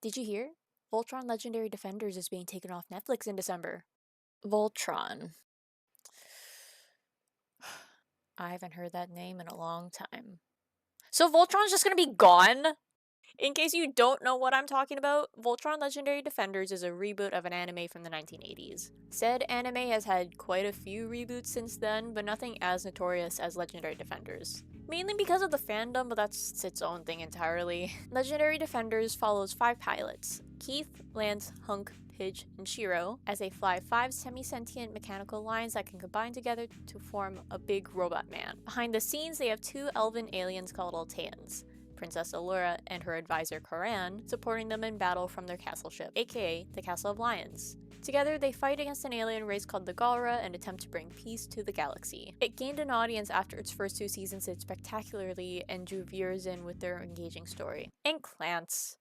Did you hear? Voltron Legendary Defenders is being taken off Netflix in December. Voltron. I haven't heard that name in a long time. So Voltron's just gonna be gone? In case you don't know what I'm talking about, Voltron Legendary Defenders is a reboot of an anime from the 1980s. Said anime has had quite a few reboots since then, but nothing as notorious as Legendary Defenders. Mainly because of the fandom, but that's its own thing entirely. Legendary Defenders follows 5 pilots: Keith, Lance, Hunk, Pidge, and Shiro, as they fly 5 semi-sentient mechanical lines that can combine together to form a big robot man. Behind the scenes, they have 2 elven aliens called Alteans, Princess Allura and her advisor Coran, supporting them in battle from their castle ship, aka the Castle of Lions. Together, they fight against an alien race called the Galra and attempt to bring peace to the galaxy. It gained an audience after its first 2 seasons did spectacularly and drew viewers in with their engaging story. And Clance.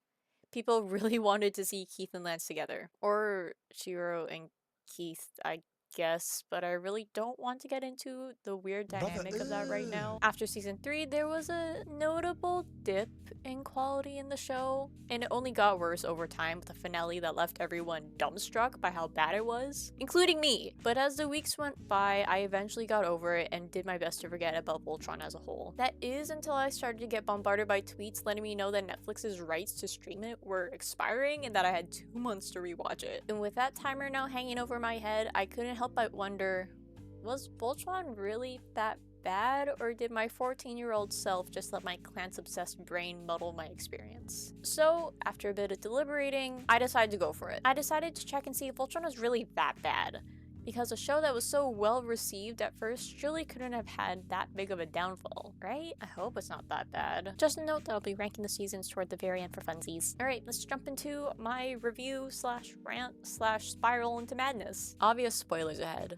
People really wanted to see Keith and Lance together. Or Shiro and Keith, I guess, but I really don't want to get into the weird dynamic of that right now. After season 3, there was a notable dip in quality in the show, and it only got worse over time with a finale that left everyone dumbstruck by how bad it was, including me. But as the weeks went by, I eventually got over it and did my best to forget about Voltron as a whole. That is until I started to get bombarded by tweets letting me know that Netflix's rights to stream it were expiring and that I had 2 months to rewatch it. And with that timer now hanging over my head, I couldn't help but wonder, was Voltron really that bad, or did my 14-year-old self just let my Clance-obsessed brain muddle my experience? So, after a bit of deliberating, I decided to go for it. I decided to check and see if Voltron was really that bad, because a show that was so well received at first surely couldn't have had that big of a downfall, right? I hope it's not that bad. Just a note that I'll be ranking the seasons toward the very end for funsies. Alright, let's jump into my review slash rant slash spiral into madness. Obvious spoilers ahead.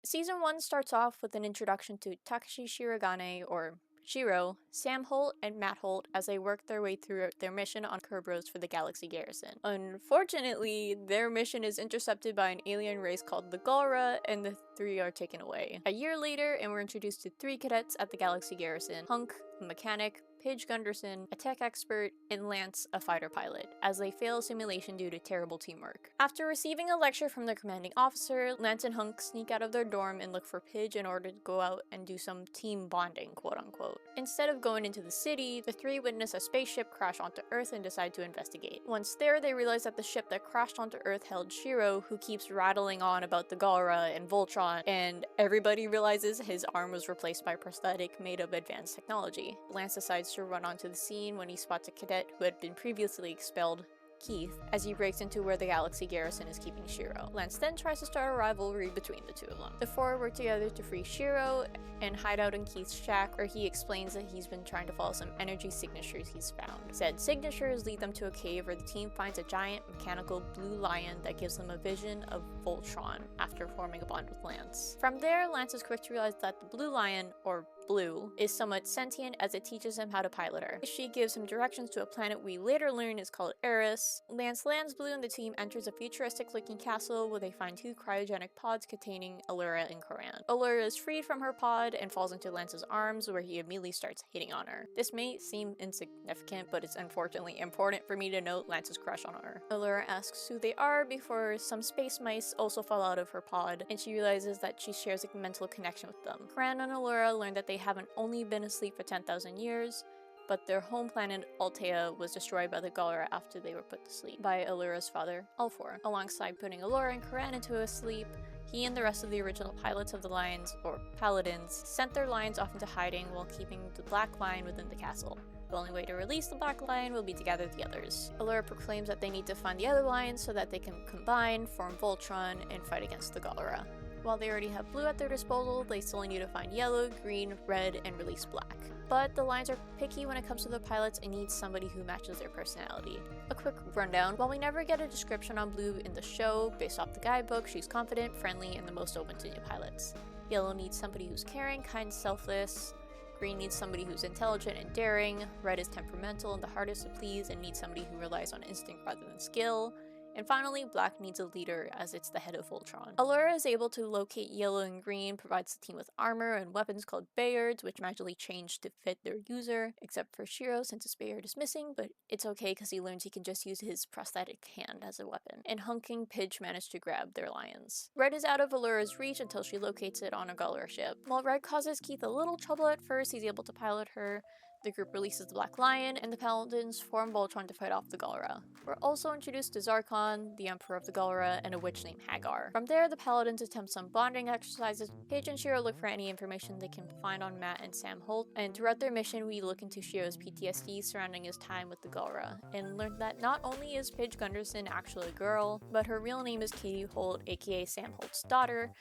Season 1 starts off with an introduction to Takashi Shirogane, or Shiro, Sam Holt, and Matt Holt as they work their way through their mission on Kerberos for the Galaxy Garrison. Unfortunately, their mission is intercepted by an alien race called the Galra, and the 3 are taken away. A year later, and we're introduced to 3 cadets at the Galaxy Garrison: Hunk, a mechanic, Pidge Gunderson, a tech expert, and Lance, a fighter pilot, as they fail simulation due to terrible teamwork. After receiving a lecture from their commanding officer, Lance and Hunk sneak out of their dorm and look for Pidge in order to go out and do some team bonding, quote-unquote. Instead of going into the city, the 3 witness a spaceship crash onto Earth and decide to investigate. Once there, they realize that the ship that crashed onto Earth held Shiro, who keeps rattling on about the Galra and Voltron, and everybody realizes his arm was replaced by a prosthetic made of advanced technology. Lance decides to run onto the scene when he spots a cadet who had been previously expelled, Keith, as he breaks into where the Galaxy Garrison is keeping Shiro. Lance then tries to start a rivalry between the 2 of them. The 4 work together to free Shiro and hide out in Keith's shack, where he explains that he's been trying to follow some energy signatures he's found. Said signatures lead them to a cave where the team finds a giant mechanical blue lion that gives them a vision of Voltron after forming a bond with Lance. From there, Lance is quick to realize that the blue lion, or Blue, is somewhat sentient as it teaches him how to pilot her. She gives him directions to a planet we later learn is called Eris. Lance lands Blue and the team enters a futuristic-looking castle where they find 2 cryogenic pods containing Allura and Coran. Allura is freed from her pod and falls into Lance's arms, where he immediately starts hitting on her. This may seem insignificant, but it's unfortunately important for me to note Lance's crush on her. Allura asks who they are before some space mice also fall out of her pod, and she realizes that she shares a mental connection with them. Coran and Allura learn that they haven't only been asleep for 10,000 years, but their home planet, Altea, was destroyed by the Galra after they were put to sleep by Allura's father, Alfor. Alongside putting Allura and Coran into a sleep, he and the rest of the original pilots of the Lions, or Paladins, sent their lions off into hiding while keeping the Black Lion within the castle. The only way to release the Black Lion will be to gather the others. Allura proclaims that they need to find the other lions so that they can combine, form Voltron, and fight against the Galra. While they already have blue at their disposal, they still need to find yellow, green, red, and release black. But the Lions are picky when it comes to their pilots and need somebody who matches their personality. A quick rundown: while we never get a description on Blue in the show, based off the guidebook, she's confident, friendly, and the most open to new pilots. Yellow needs somebody who's caring, kind, selfless. Green needs somebody who's intelligent and daring. Red is temperamental and the hardest to please and needs somebody who relies on instinct rather than skill. And finally, Black needs a leader as it's the head of Voltron. Allura is able to locate Yellow and Green, provides the team with armor and weapons called Bayards, which magically change to fit their user, except for Shiro since his Bayard is missing, but it's okay because he learns he can just use his prosthetic hand as a weapon. And Hunk and Pidge manage to grab their lions. Red is out of Allura's reach until she locates it on a Galra ship. While Red causes Keith a little trouble at first, he's able to pilot her. The group releases the Black Lion, and the Paladins form Voltron to fight off the Galra. We're also introduced to Zarkon, the Emperor of the Galra, and a witch named Hagar. From there, the Paladins attempt some bonding exercises. Paige and Shiro look for any information they can find on Matt and Sam Holt, and throughout their mission, we look into Shiro's PTSD surrounding his time with the Galra, and learn that not only is Paige Gunderson actually a girl, but her real name is Katie Holt, aka Sam Holt's daughter,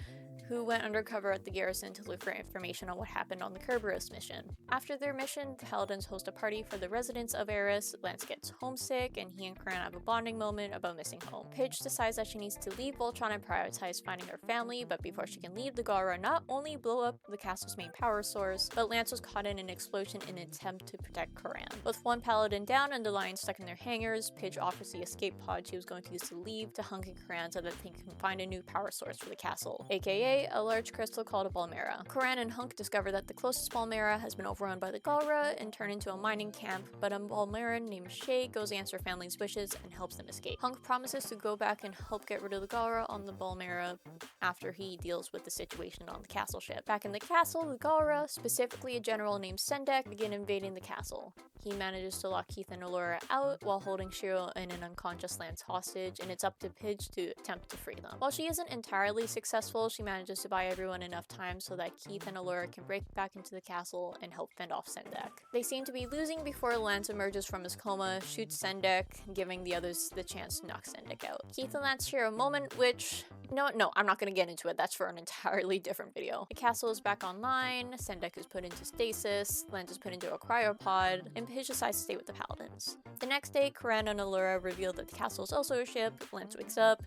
who went undercover at the garrison to look for information on what happened on the Kerberos mission. After their mission, the Paladins host a party for the residents of Eris. Lance gets homesick, and he and Corinne have a bonding moment about missing home. Paige decides that she needs to leave Voltron and prioritize finding her family, but before she can leave, the Galra not only blow up the castle's main power source, but Lance was caught in an explosion in an attempt to protect Corinne. With one Paladin down and the lions stuck in their hangars, Paige offers the escape pod she was going to use to leave to Hunk and Corinne so that they can find a new power source for the castle, aka a large crystal called a Balmera. Corinne and Hunk discover that the closest Balmera has been overrun by the Galra and turned into a mining camp, but a Balmera named Shay goes against her family's wishes and helps them escape. Hunk promises to go back and help get rid of the Galra on the Balmera after he deals with the situation on the castle ship. Back in the castle, the Galra, specifically a general named Sendek, begin invading the castle. He manages to lock Keith and Allura out while holding Shiro and an unconscious Lance hostage, and it's up to Pidge to attempt to free them. While she isn't entirely successful, she manages to buy everyone enough time so that Keith and Allura can break back into the castle and help fend off Sendek. They seem to be losing before Lance emerges from his coma, shoots Sendek, giving the others the chance to knock Sendek out. Keith and Lance share a moment which... No, I'm not gonna get into it. That's for an entirely different video. The castle is back online, Sendek is put into stasis, Lance is put into a cryopod, and Pidge decides to stay with the Paladins. The next day, Corinne and Allura reveal that the castle is also a ship. Lance wakes up,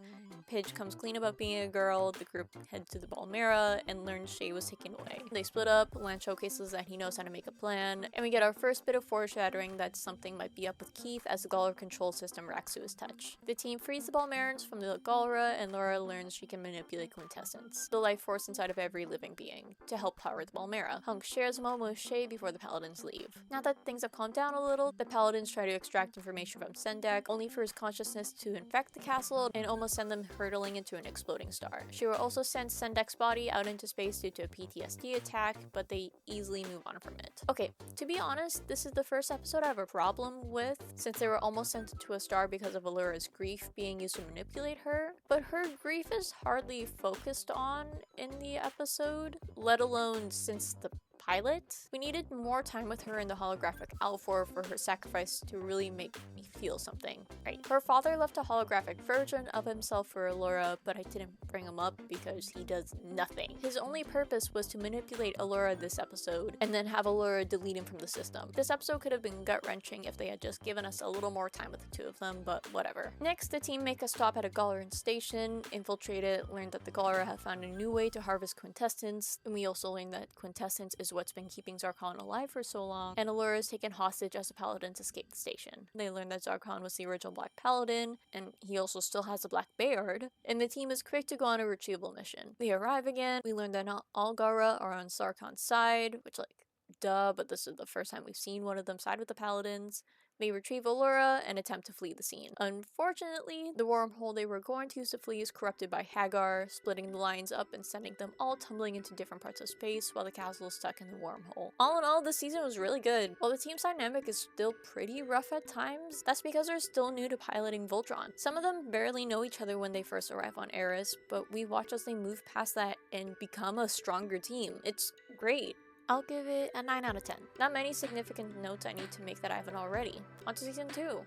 Pidge comes clean about being a girl, the group head to the Balmera, and learns Shay was taken away. They split up, Lance showcases that he knows how to make a plan, and we get our first bit of foreshadowing that something might be up with Keith as the Galra control system reacts to his touch. The team frees the Balmerans from the Galra, and Laura learns she can manipulate quintessence, the life force inside of every living being, to help power the Balmera. Hunk shares a moment with Shay before the Paladins leave. Now that things have calmed down a little, the Paladins try to extract information from Sendek, only for his consciousness to infect the castle and almost send them hurtling into an exploding star. Shiro also sends Sendek's body out into space due to a PTSD attack, but they easily move on from it. Okay, to be honest, this is the first episode I have a problem with, since they were almost sent to a star because of Allura's grief being used to manipulate her, but her grief is hardly focused on in the episode, let alone since the pilot. We needed more time with her in the holographic Alfor for her sacrifice to really make me feel something. Right. Her father left a holographic version of himself for Allura, but I didn't bring him up because he does nothing. His only purpose was to manipulate Allura this episode and then have Allura delete him from the system. This episode could have been gut-wrenching if they had just given us a little more time with the two of them, but whatever. Next, the team make a stop at a Galran station, infiltrate it, learn that the Galra have found a new way to harvest quintessence, and we also learn that quintessence is what's been keeping Zarkon alive for so long, and Allura is taken hostage as the Paladins escape the station. They learn that Zarkon was the original Black Paladin, and he also still has a Black Bayard, and the team is quick to go on a retrieval mission. They arrive again, we learn that not all Galra are on Zarkon's side, which duh, but this is the first time we've seen one of them side with the Paladins. They retrieve Allura and attempt to flee the scene. Unfortunately, the wormhole they were going to use to flee is corrupted by Hagar, splitting the lions up and sending them all tumbling into different parts of space while the castle is stuck in the wormhole. All in all, this season was really good. While the team's dynamic is still pretty rough at times, that's because they're still new to piloting Voltron. Some of them barely know each other when they first arrive on Eris, but we watch as they move past that and become a stronger team. It's great. I'll give it a 9 out of 10. Not many significant notes I need to make that I haven't already. On to season 2.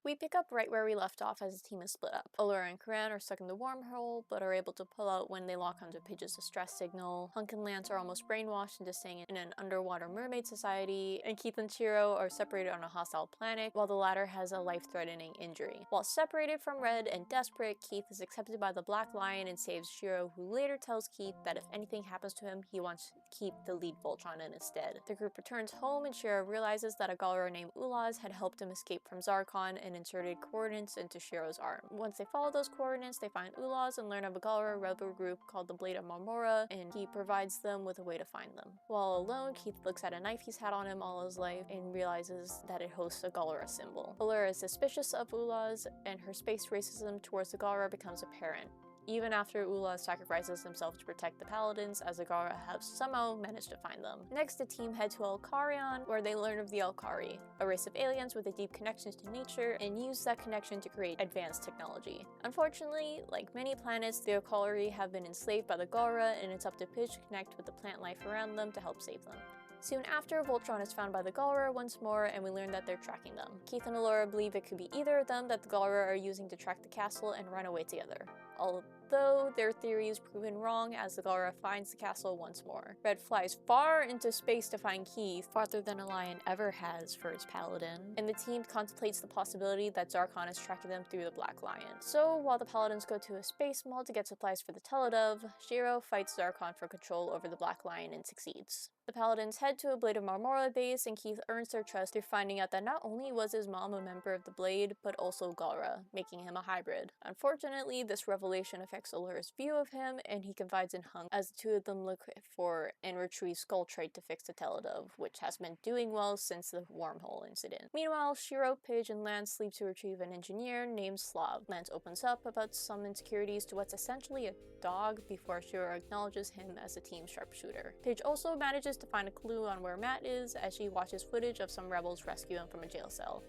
We pick up right where we left off as the team is split up. Allura and Corinne are stuck in the wormhole, but are able to pull out when they lock onto Pidge's distress signal. Hunk and Lance are almost brainwashed into staying in an underwater mermaid society, and Keith and Shiro are separated on a hostile planet, while the latter has a life-threatening injury. While separated from Red and desperate, Keith is accepted by the Black Lion and saves Shiro, who later tells Keith that if anything happens to him, he wants to keep the lead Voltron in instead. The group returns home, and Shiro realizes that a Galra named Ulaz had helped him escape from Zarkon and inserted coordinates into Shiro's arm. Once they follow those coordinates, they find Ulaz and learn of a Galra rebel group called the Blade of Marmora, and he provides them with a way to find them. While alone, Keith looks at a knife he's had on him all his life and realizes that it hosts a Galra symbol. Allura is suspicious of Ulaz, and her space racism towards the Galra becomes apparent, even after Ulaz sacrifices himself to protect the Paladins, as the Galra have somehow managed to find them. Next, the team head to Alcarion, where they learn of the Alkari, a race of aliens with a deep connection to nature, and use that connection to create advanced technology. Unfortunately, like many planets, the Alkari have been enslaved by the Galra, and it's up to Pidge to connect with the plant life around them to help save them. Soon after, Voltron is found by the Galra once more, and we learn that they're tracking them. Keith and Allura believe it could be either of them that the Galra are using to track the castle and run away together, although their theory is proven wrong as the Galra finds the castle once more. Red flies far into space to find Keith, farther than a lion ever has for his paladin, and the team contemplates the possibility that Zarkon is tracking them through the Black Lion. So while the Paladins go to a space mall to get supplies for the Teledove, Shiro fights Zarkon for control over the Black Lion and succeeds. The Paladins head to a Blade of Marmora base, and Keith earns their trust through finding out that not only was his mom a member of the Blade, but also Galra, making him a hybrid. Unfortunately, this revelation affects Allura's view of him, and he confides in Hunk as the two of them look for and retrieve Skull Trait to fix the Teledove, which has been doing well since the wormhole incident. Meanwhile, Shiro, Pidge, and Lance sleep to retrieve an engineer named Slav. Lance opens up about some insecurities to what's essentially a dog before Shiro acknowledges him as a team sharpshooter. Pidge also manages to find a clue on where Matt is as she watches footage of some rebels rescue him from a jail cell.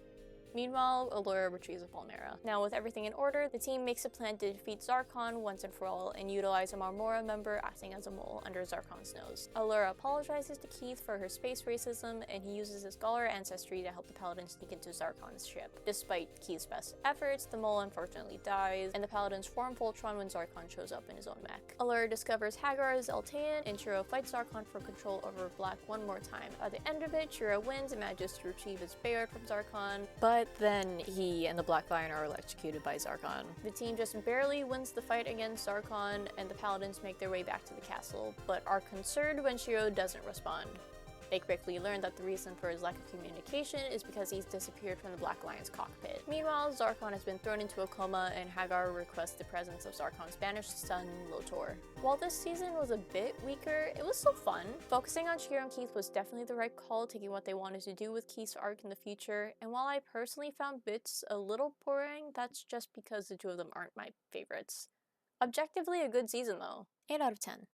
Meanwhile, Allura retrieves a Volmera. Now with everything in order, the team makes a plan to defeat Zarkon once and for all and utilize a Marmora member acting as a mole under Zarkon's nose. Allura apologizes to Keith for her space racism, and he uses his Galra ancestry to help the Paladins sneak into Zarkon's ship. Despite Keith's best efforts, the mole unfortunately dies, and the Paladins form Voltron when Zarkon shows up in his own mech. Allura discovers Hagar is Eltan, and Shiro fights Zarkon for control over Black one more time. At the end of it, Shiro wins and manages to retrieve his Bayard from Zarkon, but then he and the Black Lion are electrocuted by Zarkon. The team just barely wins the fight against Zarkon, and the Paladins make their way back to the castle, but are concerned when Shiro doesn't respond. They quickly learn that the reason for his lack of communication is because he's disappeared from the Black Lion's cockpit. Meanwhile, Zarkon has been thrown into a coma, and Hagar requests the presence of Zarkon's banished son, Lotor. While this season was a bit weaker, it was still fun. Focusing on Shiro and Keith was definitely the right call, taking what they wanted to do with Keith's arc in the future, and while I personally found bits a little boring, that's just because the two of them aren't my favorites. Objectively a good season though. 8 out of 10.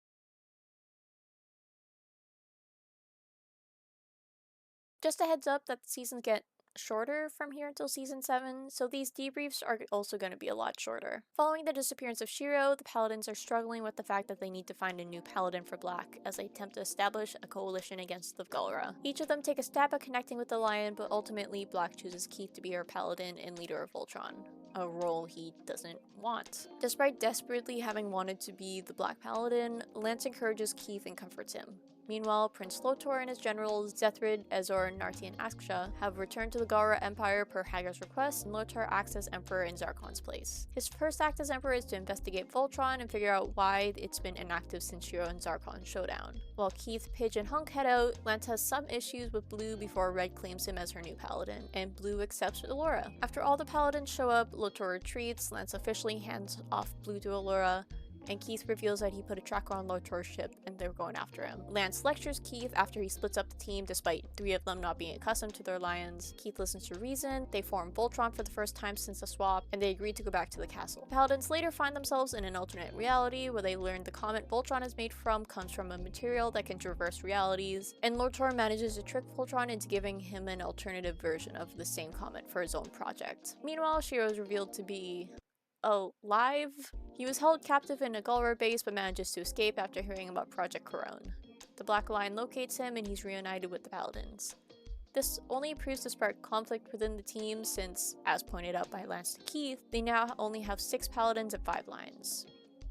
Just a heads up that the seasons get shorter from here until season 7, so these debriefs are also going to be a lot shorter. Following the disappearance of Shiro, the Paladins are struggling with the fact that they need to find a new Paladin for Black as they attempt to establish a coalition against the Galra. Each of them take a stab at connecting with the Lion, but ultimately Black chooses Keith to be her Paladin and leader of Voltron, a role he doesn't want. Despite desperately having wanted to be the Black Paladin, Lance encourages Keith and comforts him. Meanwhile, Prince Lotor and his generals Zethrid, Ezor, Narti, and Aksha have returned to the Galra Empire per Hagar's request, and Lotor acts as Emperor in Zarkon's place. His first act as Emperor is to investigate Voltron and figure out why it's been inactive since Shiro and Zarkon's showdown. While Keith, Pidge, and Hunk head out, Lance has some issues with Blue before Red claims him as her new Paladin, and Blue accepts Allura. After all the Paladins show up, Lotor retreats, Lance officially hands off Blue to Allura, and Keith reveals that he put a tracker on Lotor's ship and they're going after him. Lance lectures Keith after he splits up the team despite 3 of them not being accustomed to their lions. Keith listens to reason, they form Voltron for the first time since the swap, and they agree to go back to the castle. The Paladins later find themselves in an alternate reality where they learn the comet Voltron is made from comes from a material that can traverse realities, and Lotor manages to trick Voltron into giving him an alternative version of the same comet for his own project. Meanwhile, Shiro is revealed to be alive. He was held captive in a Galra base but manages to escape after hearing about Project Corone. The Black Lion locates him and he's reunited with the Paladins. This only proves to spark conflict within the team since, as pointed out by Lance to Keith, they now only have 6 paladins and 5 lions,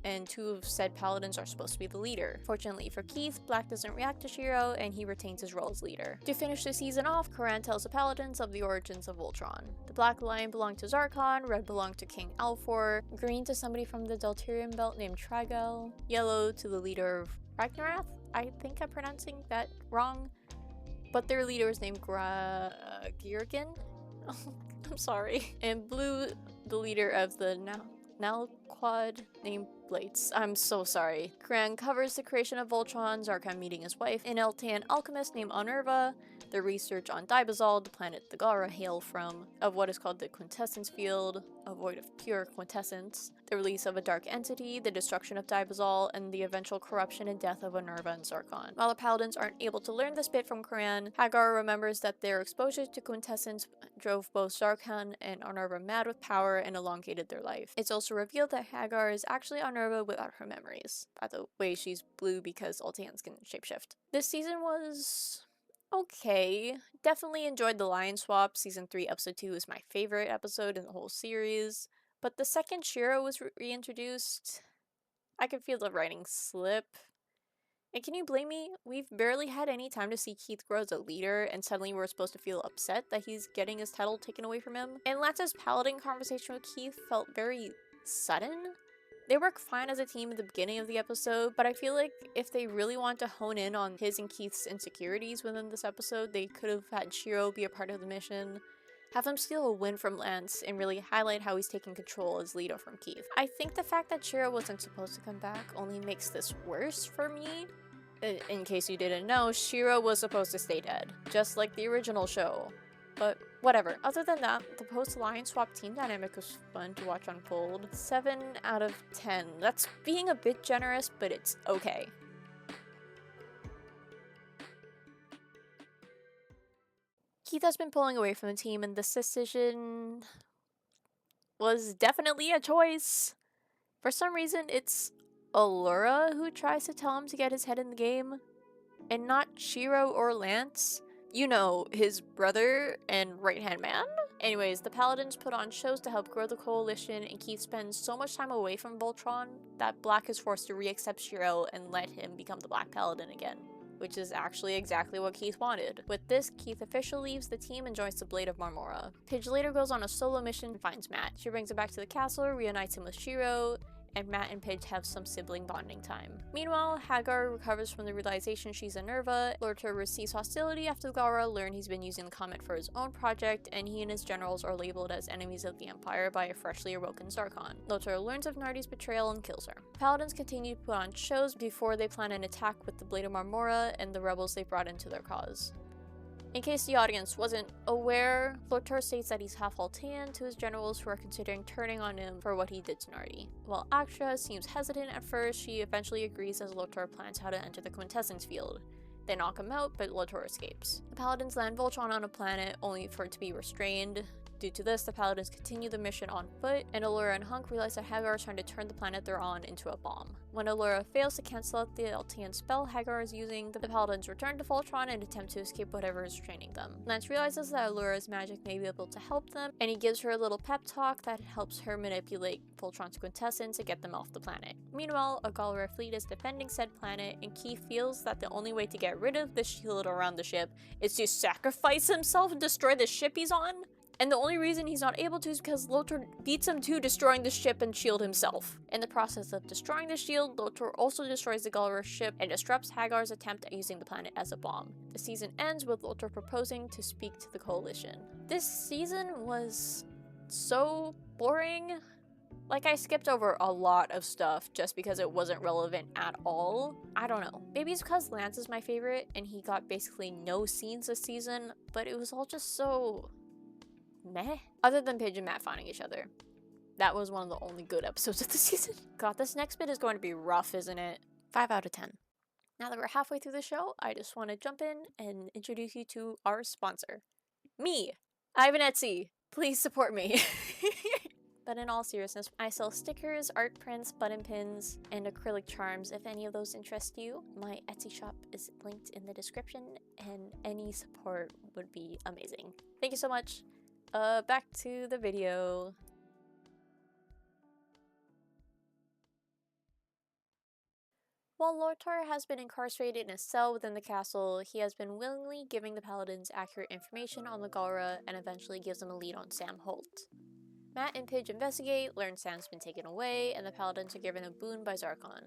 and 2 of said paladins are supposed to be the leader. Fortunately for Keith, Black doesn't react to Shiro, and he retains his role as leader. To finish the season off, Karan tells the paladins of the origins of Voltron. The black lion belonged to Zarkon, red belonged to King Alfor, green to somebody from the Deltarian belt named Trigel, yellow to the leader of Ragnaroth. I think I'm pronouncing that wrong, but their leader is named Girgin. I'm sorry. And blue, the leader of the Nalquad named Blates. I'm so sorry. Kran covers the creation of Voltron, Zarkon meeting his wife, an Eltan alchemist named Onerva, the research on Dibazal, the planet the Galra hail from, of what is called the quintessence field, a void of pure quintessence, the release of a dark entity, the destruction of Dibazal, and the eventual corruption and death of Onerva and Zarkon. While the paladins aren't able to learn this bit from Karan, Hagar remembers that their exposure to quintessence drove both Zarkon and Onerva mad with power and elongated their life. It's also revealed that Hagar is actually Onerva without her memories. By the way, she's blue because Altans can shapeshift. This season was okay. Definitely enjoyed the lion swap. Season 3 episode 2 is my favorite episode in the whole series. But the second Shiro was reintroduced, I could feel the writing slip. And can you blame me? We've barely had any time to see Keith grow as a leader, and suddenly we're supposed to feel upset that he's getting his title taken away from him. And Lance's paladin conversation with Keith felt very sudden. They work fine as a team at the beginning of the episode, but I feel like if they really want to hone in on his and Keith's insecurities within this episode, they could have had Shiro be a part of the mission, have him steal a win from Lance, and really highlight how he's taking control as leader from Keith. I think the fact that Shiro wasn't supposed to come back only makes this worse for me. In case you didn't know, Shiro was supposed to stay dead, just like the original show. But whatever. Other than that, the post-line swap team dynamic was fun to watch unfold. 7 out of 10. That's being a bit generous, but it's okay. Keith has been pulling away from the team, and this decision was definitely a choice. For some reason, it's Allura who tries to tell him to get his head in the game, and not Shiro or Lance. You know, his brother and right-hand man? Anyways, the Paladins put on shows to help grow the coalition, and Keith spends so much time away from Voltron that Black is forced to re-accept Shiro and let him become the Black Paladin again, which is actually exactly what Keith wanted. With this, Keith officially leaves the team and joins the Blade of Marmora. Pidge later goes on a solo mission and finds Matt. She brings him back to the castle, reunites him with Shiro, and Matt and Pidge have some sibling bonding time. Meanwhile, Hagar recovers from the realization she's a Nerva. Lortor receives hostility after the Galra learn he's been using the comet for his own project, and he and his generals are labeled as enemies of the Empire by a freshly awoken Zarkon. Lortor learns of Nardi's betrayal and kills her. Paladins continue to put on shows before they plan an attack with the Blade of Marmora and the rebels they brought into their cause. In case the audience wasn't aware, Lortor states that he's half Altan to his generals who are considering turning on him for what he did to Nardi. While Actra seems hesitant at first, she eventually agrees as Lortor plans how to enter the quintessence field. They knock him out, but Lortor escapes. The Paladins land Voltron on a planet, only for it to be restrained. Due to this, the Paladins continue the mission on foot, and Allura and Hunk realize that Hagar is trying to turn the planet they're on into a bomb. When Allura fails to cancel out the Altan spell Hagar is using, the Paladins return to Voltron and attempt to escape whatever is restraining them. Lance realizes that Allura's magic may be able to help them, and he gives her a little pep talk that helps her manipulate Voltron's quintessence and get them off the planet. Meanwhile, a Galra fleet is defending said planet, and Keith feels that the only way to get rid of the shield around the ship is to sacrifice himself and destroy the ship he's on. And the only reason he's not able to is because Lortor beats him to destroying the ship and shield himself. In the process of destroying the shield, Lortor also destroys the Galra ship and disrupts Hagar's attempt at using the planet as a bomb. The season ends with Lortor proposing to speak to the coalition. This season was so boring. Like, I skipped over a lot of stuff just because it wasn't relevant at all. I don't know. Maybe it's because Lance is my favorite and he got basically no scenes this season, but it was all just so meh. Other than Pidge and Matt finding each other. That was one of the only good episodes of the season. God, this next bit is going to be rough, isn't it? 5 out of 10. Now that we're halfway through the show, I just want to jump in and introduce you to our sponsor. Me, Ivan Etsy. Please support me. But in all seriousness, I sell stickers, art prints, button pins, and acrylic charms. If any of those interest you, my Etsy shop is linked in the description, and any support would be amazing. Thank you so much. Back to the video. While Lotor has been incarcerated in a cell within the castle, he has been willingly giving the paladins accurate information on the Galra and eventually gives them a lead on Sam Holt. Matt and Pidge investigate, learn Sam's been taken away, and the paladins are given a boon by Zarkon.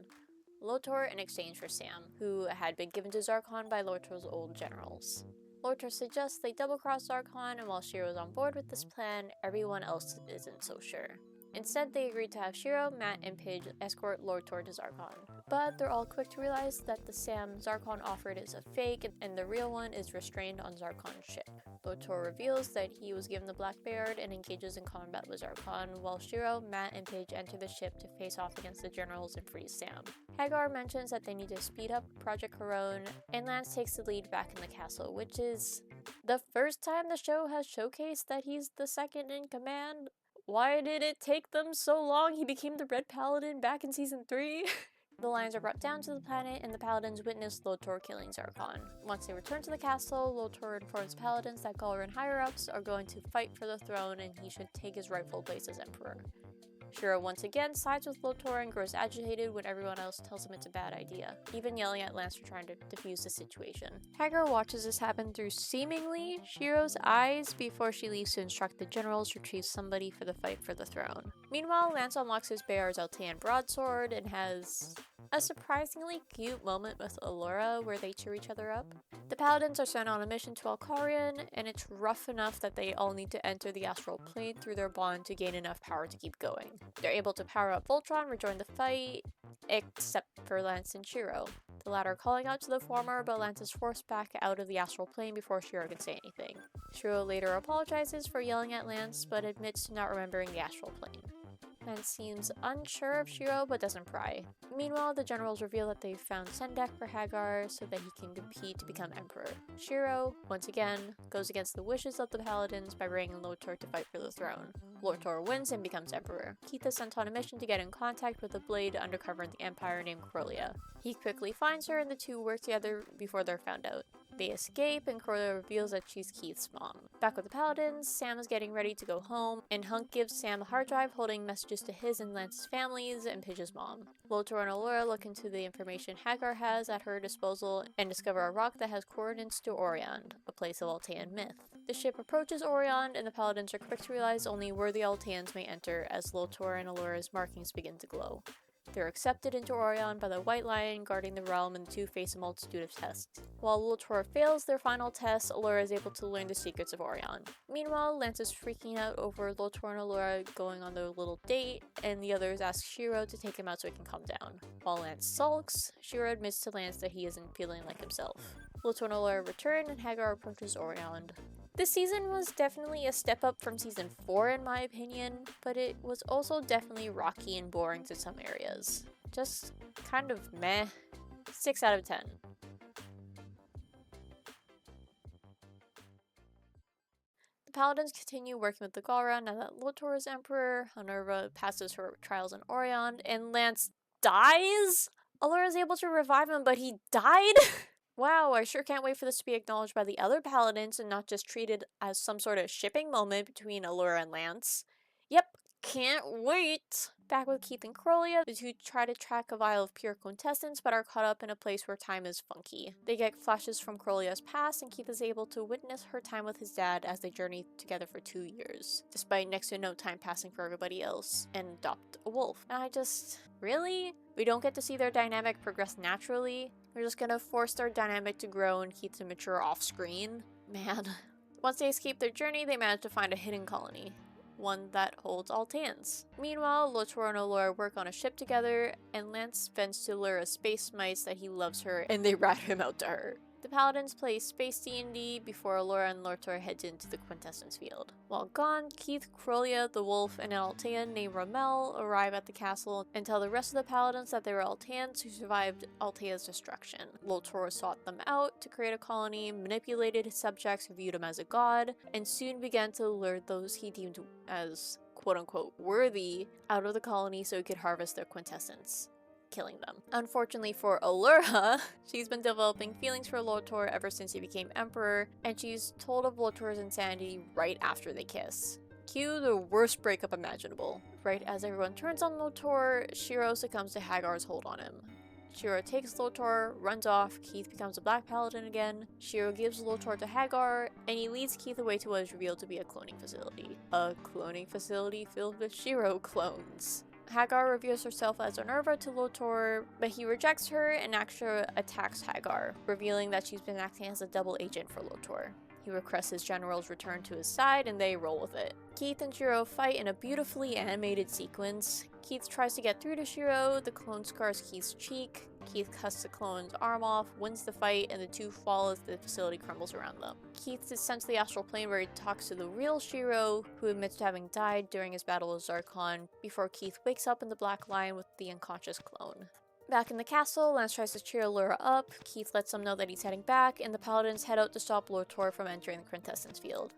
Lotor in exchange for Sam, who had been given to Zarkon by Lotor's old generals. Lotor suggests they double-cross Zarkon, and while Shiro's on board with this plan, everyone else isn't so sure. Instead, they agree to have Shiro, Matt, and Pidge escort Lotor to Zarkon. But they're all quick to realize that the Sam Zarkon offered is a fake, and the real one is restrained on Zarkon's ship. Lotor reveals that he was given the Black Beard and engages in combat with Zarkon, while Shiro, Matt, and Pidge enter the ship to face off against the generals and freeze Sam. Hagar mentions that they need to speed up Project Corone, and Lance takes the lead back in the castle, which is the first time the show has showcased that he's the second in command. Why did it take them so long? He became the Red Paladin back in season 3. The Lions are brought down to the planet, and the Paladins witness Lotor killing Zarkon. Once they return to the castle, Lotor informs Paladins that Galran higher-ups are going to fight for the throne, and he should take his rightful place as Emperor. Shiro once again sides with Lotor and grows agitated when everyone else tells him it's a bad idea, even yelling at Lance for trying to defuse the situation. Hagar watches this happen through seemingly Shiro's eyes before she leaves to instruct the generals to retrieve somebody for the fight for the throne. Meanwhile, Lance unlocks his Bayar's Altean broadsword and has a surprisingly cute moment with Allura where they cheer each other up. The Paladins are sent on a mission to Alkarion, and it's rough enough that they all need to enter the astral plane through their bond to gain enough power to keep going. They're able to power up Voltron, rejoin the fight, except for Lance and Shiro. The latter calling out to the former, but Lance is forced back out of the astral plane before Shiro can say anything. Shiro later apologizes for yelling at Lance, but admits to not remembering the astral plane. Lance seems unsure of Shiro, but doesn't pry. Meanwhile, the generals reveal that they've found Sendek for Hagar so that he can compete to become emperor. Shiro, once again, goes against the wishes of the Paladins by bringing Lotor to fight for the throne. Lotor wins and becomes emperor. Keith is sent on a mission to get in contact with a blade undercover in the Empire named Corellia. He quickly finds her and the two work together before they're found out. They escape, and Corellia reveals that she's Keith's mom. Back with the Paladins, Sam is getting ready to go home, and Hunk gives Sam a hard drive holding messages to his and Lance's families and Pidge's mom. Lotor and Allura look into the information Hagar has at her disposal and discover a rock that has coordinates to Orion, a place of Altean myth. The ship approaches Orion, and the Paladins are quick to realize only worthy Alteans may enter as Lotor and Allura's markings begin to glow. They're accepted into Orion by the White Lion guarding the realm, and the two face a multitude of tests. While Lotor fails their final test, Allura is able to learn the secrets of Orion. Meanwhile, Lance is freaking out over Lotor and Allura going on their little date, and the others ask Shiro to take him out so he can calm down. While Lance sulks, Shiro admits to Lance that he isn't feeling like himself. Lotor and Allura return, and Hagar approaches Orion. This season was definitely a step up from season 4 in my opinion, but it was also definitely rocky and boring to some areas. Just kind of meh. 6 out of 10. The Paladins continue working with the Galra now that Lotor is emperor. Honorva passes her trials in Orion, and Lance dies? Allura is able to revive him, but he died? Wow, I sure can't wait for this to be acknowledged by the other Paladins and not just treated as some sort of shipping moment between Allura and Lance. Yep, can't wait! Back with Keith and Corellia, the two try to track a vial of pure quintessence but are caught up in a place where time is funky. They get flashes from Corellia's past, and Keith is able to witness her time with his dad as they journey together for 2 years, despite next to no time passing for everybody else, and adopt a wolf. And I just... really? We don't get to see their dynamic progress naturally? We're just gonna force their dynamic to grow and Keith to mature off-screen? Man. Once they escape their journey, they manage to find a hidden colony. One that holds Alteans. Meanwhile, Lotor and Allura work on a ship together, and Lance vents to Allura space mice that he loves her, and they rat him out to her. The Paladins play Space D&D before Allura and Lotor heads into the Quintessence field. While gone, Keith, Corellia, the wolf, and an Altean named Rommel arrive at the castle and tell the rest of the Paladins that they were Alteans who survived Altea's destruction. Lotor sought them out to create a colony, manipulated his subjects who viewed him as a god, and soon began to lure those he deemed as quote-unquote worthy out of the colony so he could harvest their quintessence, killing them. Unfortunately for Allura, she's been developing feelings for Lotor ever since he became emperor, and she's told of Lotor's insanity right after they kiss. Cue the worst breakup imaginable. Right as everyone turns on Lotor, Shiro succumbs to Hagar's hold on him. Shiro takes Lotor, runs off, Keith becomes a Black Paladin again, Shiro gives Lotor to Hagar, and he leads Keith away to what is revealed to be a cloning facility. A cloning facility filled with Shiro clones. Hagar reveals herself as Minerva to Lotor, but he rejects her and Aksha attacks Hagar, revealing that she's been acting as a double agent for Lotor. He requests his generals return to his side and they roll with it. Keith and Shiro fight in a beautifully animated sequence. Keith tries to get through to Shiro, the clone scars Keith's cheek. Keith cuts the clone's arm off, wins the fight, and the two fall as the facility crumbles around them. Keith is sent to the astral plane where he talks to the real Shiro, who admits to having died during his battle with Zarkon, before Keith wakes up in the Black Line with the unconscious clone. Back in the castle, Lance tries to cheer Allura up, Keith lets him know that he's heading back, and the paladins head out to stop Lotor from entering the quintessence field.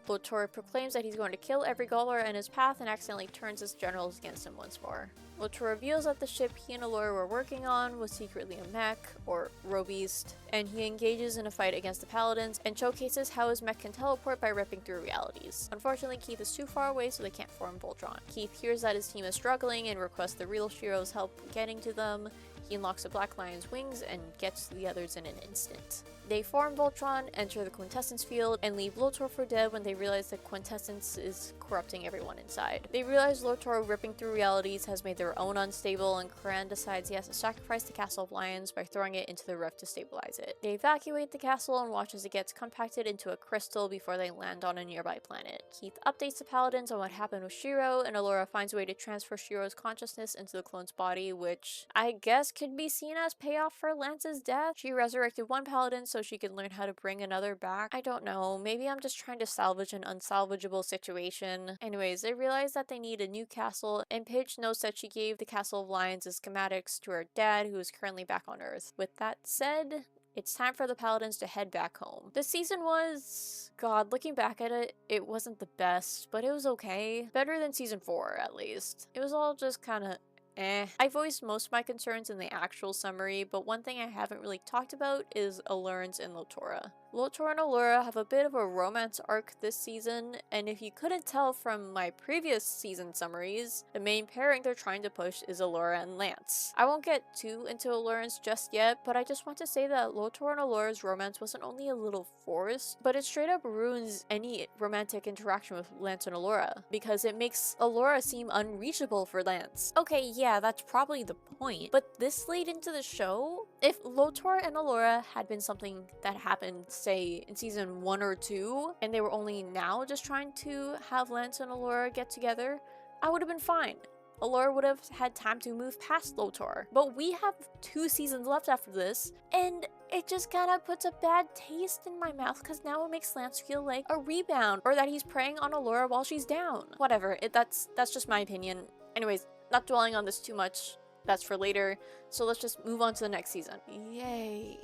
Lotor proclaims that he's going to kill every Gaular in his path and accidentally turns his generals against him once more. Lotor reveals that the ship he and Allura were working on was secretly a mech, or Robeast, and he engages in a fight against the paladins and showcases how his mech can teleport by ripping through realities. Unfortunately, Keith is too far away so they can't form Voltron. Keith hears that his team is struggling and requests the real Shiro's help getting to them. He unlocks the Black Lion's wings and gets to the others in an instant. They form Voltron, enter the quintessence field, and leave Lotor for dead when they realize that quintessence is corrupting everyone inside. They realize Lotor ripping through realities has made their own unstable, and Karan decides he has to sacrifice the Castle of Lions by throwing it into the rift to stabilize it. They evacuate the castle and watch as it gets compacted into a crystal before they land on a nearby planet. Keith updates the paladins on what happened with Shiro, and Allura finds a way to transfer Shiro's consciousness into the clone's body, which I guess could be seen as payoff for Lance's death. She resurrected one paladin so she could learn how to bring another back. I don't know, maybe I'm just trying to salvage an unsalvageable situation. Anyways, they realize that they need a new castle, and Paige notes that she gave the Castle of Lions as schematics to her dad, who is currently back on Earth. With that said, it's time for the paladins to head back home. This season was... God, looking back at it, it wasn't the best, but it was okay. Better than season 4, at least. It was all just kinda I voiced most of my concerns in the actual summary, but one thing I haven't really talked about is Allurance and Lotora. Lotor and Allura have a bit of a romance arc this season, and if you couldn't tell from my previous season summaries, the main pairing they're trying to push is Allura and Lance. I won't get too into Allurance just yet, but I just want to say that Lotor and Allura's romance wasn't only a little forced, but it straight up ruins any romantic interaction with Lance and Allura, because it makes Allura seem unreachable for Lance. Okay, yeah, that's probably the point, but this late into the show, if Lotor and Allura had been something that happened, say, in season 1 or 2, and they were only now just trying to have Lance and Allura get together, I would have been fine. Allura would have had time to move past Lotor. But we have 2 seasons left after this, and it just kind of puts a bad taste in my mouth because now it makes Lance feel like a rebound, or that he's preying on Allura while she's down. Whatever, that's just my opinion. Anyways, not dwelling on this too much, that's for later, so let's just move on to the next season. Yay.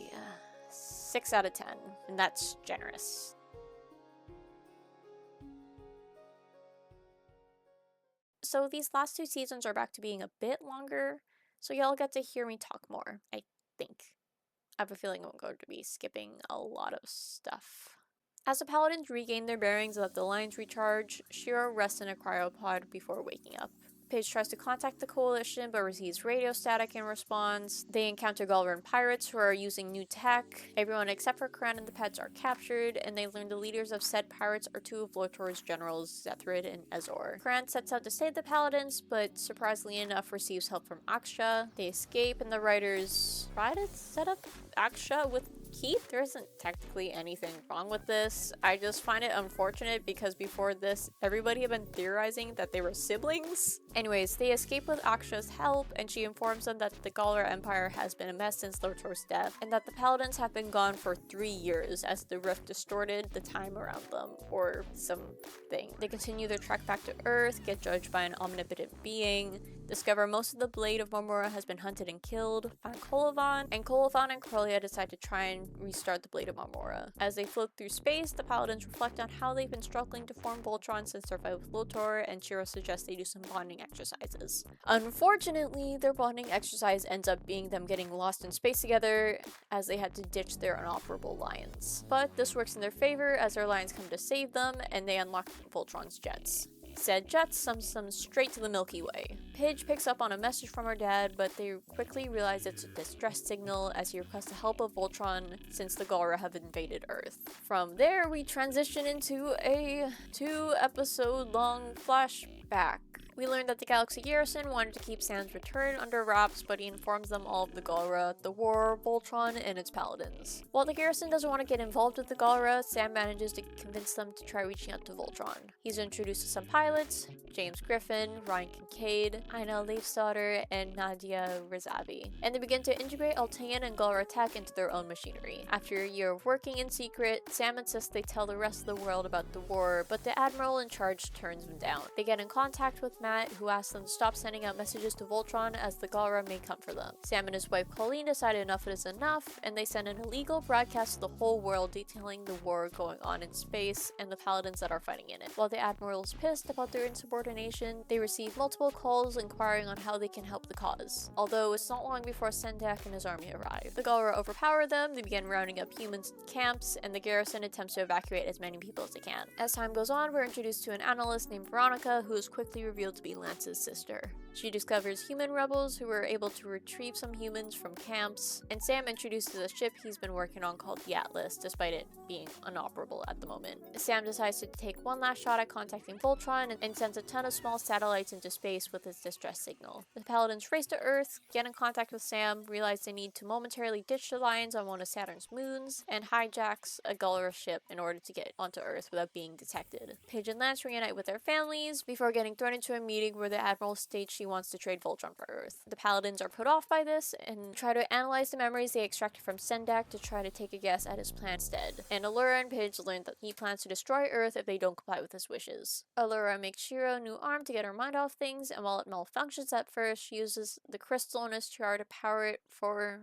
6 out of 10, and that's generous. So these last 2 seasons are back to being a bit longer, so y'all get to hear me talk more, I think. I have a feeling I'm going to be skipping a lot of stuff. As the paladins regain their bearings and let the lions recharge, Shiro rests in a cryopod before waking up. Paige tries to contact the coalition but receives radio static in response. They encounter Galran pirates who are using new tech. Everyone except for Karan and the pets are captured, and they learn the leaders of said pirates are 2 of Lotor's generals, Zethrid and Ezor. Karan sets out to save the paladins, but surprisingly enough receives help from Aksha. They escape, and the writers try to set up Aksha with Keith. There isn't technically anything wrong with this. I just find it unfortunate because before this, everybody had been theorizing that they were siblings. Anyways, they escape with Aksha's help, and she informs them that the Galra Empire has been a mess since Lotor's death, and that the Paladins have been gone for 3 years as the rift distorted the time around them, or something. They continue their trek back to Earth, get judged by an omnipotent being, discover most of the Blade of Marmora has been hunted and killed, find Colovan, and Colovan and Corellia decide to try and restart the Blade of Marmora. As they float through space, the Paladins reflect on how they've been struggling to form Voltron since their fight with Lotor, and Shiro suggests they do some bonding exercises. Unfortunately, their bonding exercise ends up being them getting lost in space together, as they had to ditch their inoperable lions. But this works in their favor as their lions come to save them, and they unlock Voltron's jets. Said jets sends them straight to the Milky Way. Pidge picks up on a message from her dad, but they quickly realize it's a distress signal as he requests the help of Voltron since the Galra have invaded Earth. From there, we transition into a 2-episode-long flashback. We learned that the Galaxy Garrison wanted to keep Sam's return under wraps, but he informs them all of the Galra, the war, Voltron, and its paladins. While the Garrison doesn't want to get involved with the Galra, Sam manages to convince them to try reaching out to Voltron. He's introduced to some pilots, James Griffin, Ryan Kincaid, Aina Leifsdottir, and Nadia Rizavi, and they begin to integrate Altean and Galra tech into their own machinery. After a year of working in secret, Sam insists they tell the rest of the world about the war, but the admiral in charge turns them down. They get in contact with Matt, who asks them to stop sending out messages to Voltron as the Galra may come for them. Sam and his wife Colleen decide enough is enough, and they send an illegal broadcast to the whole world detailing the war going on in space and the paladins that are fighting in it. While the admiral is pissed about their insubordination, they receive multiple calls inquiring on how they can help the cause. Although it's not long before Sendak and his army arrive. The Galra overpower them, they begin rounding up humans in camps, and the garrison attempts to evacuate as many people as they can. As time goes on, we're introduced to an analyst named Veronica, who is quickly revealed to be Lance's sister. She discovers human rebels who were able to retrieve some humans from camps, and Sam introduces a ship he's been working on called the Atlas, despite it being inoperable at the moment. Sam decides to take one last shot at contacting Voltron and sends a ton of small satellites into space with his distress signal. The Paladins race to Earth, get in contact with Sam, realize they need to momentarily ditch the Lions on one of Saturn's moons, and hijacks a Galra ship in order to get onto Earth without being detected. Pidge and Lance reunite with their families before getting thrown into a meeting where the Admiral states she wants to trade Voltron for Earth. The Paladins are put off by this and try to analyze the memories they extracted from Sendak to try to take a guess at his plan instead. And Allura and Pidge learn that he plans to destroy Earth if they don't comply with his wishes. Allura makes Shiro a new arm to get her mind off things, and while it malfunctions at first, she uses the crystal in his jar to power it for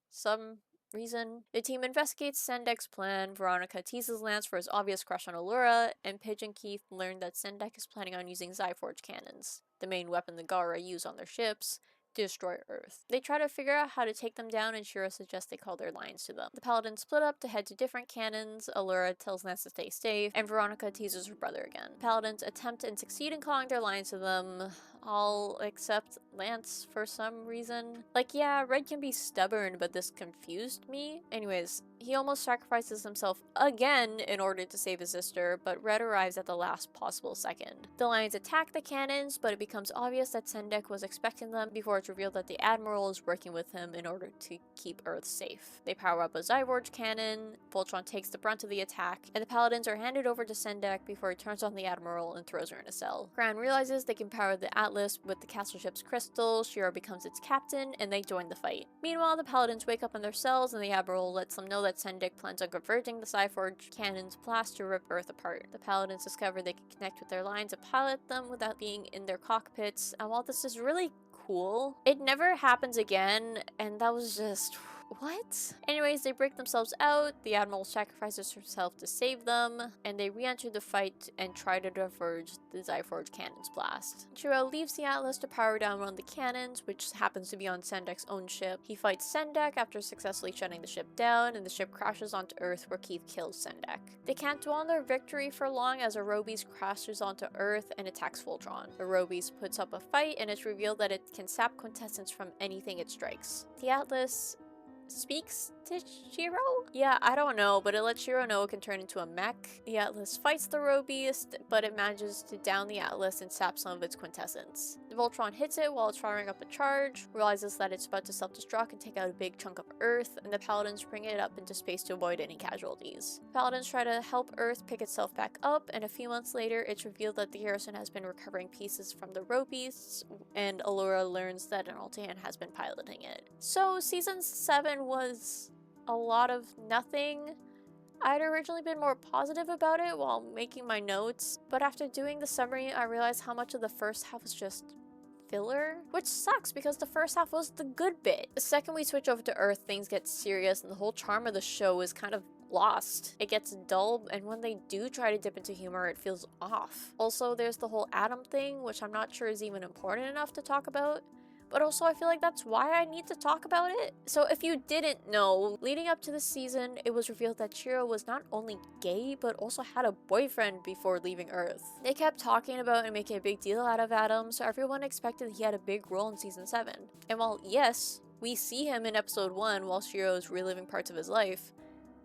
some reason. The team investigates Sendak's plan, Veronica teases Lance for his obvious crush on Allura, and Pidge and Keith learn that Sendak is planning on using Zyforge cannons, the main weapon the Galra use on their ships, to destroy Earth. They try to figure out how to take them down, and Shiro suggests they call their lines to them. The Paladins split up to head to different cannons, Allura tells Lance to stay safe, and Veronica teases her brother again. Paladins attempt and succeed in calling their lines to them, all except Lance for some reason. Like, yeah, Red can be stubborn, but this confused me. Anyways, he almost sacrifices himself again in order to save his sister, but Red arrives at the last possible second. The Lions attack the cannons, but it becomes obvious that Sendak was expecting them before it's revealed that the Admiral is working with him in order to keep Earth safe. They power up a Zyforge cannon, Voltron takes the brunt of the attack, and the Paladins are handed over to Sendak before he turns on the Admiral and throws her in a cell. Gran realizes they can power the Atlas with the castle ship's crystal, Shiro becomes its captain, and they join the fight. Meanwhile, the Paladins wake up in their cells, and the Admiral lets them know that Sendak plans on converting the Zyforge cannon's blast to rip Earth apart. The Paladins discover they can connect with their lines and pilot them without being in their cockpits, and while this is really cool, it never happens again, and that was just... what? Anyways, they break themselves out, the Admiral sacrifices herself to save them, and they re-enter the fight and try to diverge the Zyforge cannon's blast. Shiro leaves the Atlas to power down one of the cannons, which happens to be on Sendak's own ship. He fights Sendak after successfully shutting the ship down, and the ship crashes onto Earth where Keith kills Sendak. They can't dwell on their victory for long as Arobi's crashes onto Earth and attacks Voltron. Arobi's puts up a fight, and it's revealed that it can sap quintessence from anything it strikes. The Atlas speaks to Shiro? Yeah, I don't know, but it lets Shiro know it can turn into a mech. The Atlas fights the Robeast, but it manages to down the Atlas and sap some of its quintessence. The Voltron hits it while it's firing up a charge, realizes that it's about to self-destruct and take out a big chunk of Earth, and the Paladins bring it up into space to avoid any casualties. The Paladins try to help Earth pick itself back up, and a few months later, it's revealed that the garrison has been recovering pieces from the road beasts, and Allura learns that an Altean has been piloting it. So season 7 was a lot of nothing. I'd originally been more positive about it while making my notes, but after doing the summary, I realized how much of the first half was just filler, which sucks because the first half was the good bit. The second we switch over to Earth, things get serious and the whole charm of the show is kind of lost. It gets dull, and when they do try to dip into humor, it feels off. Also, there's the whole Adam thing, which I'm not sure is even important enough to talk about. But also I feel like that's why I need to talk about it. So if you didn't know, leading up to this season, it was revealed that Shiro was not only gay, but also had a boyfriend before leaving Earth. They kept talking about and making a big deal out of Adam, so everyone expected he had a big role in season 7. And while yes, we see him in episode 1 while Shiro is reliving parts of his life,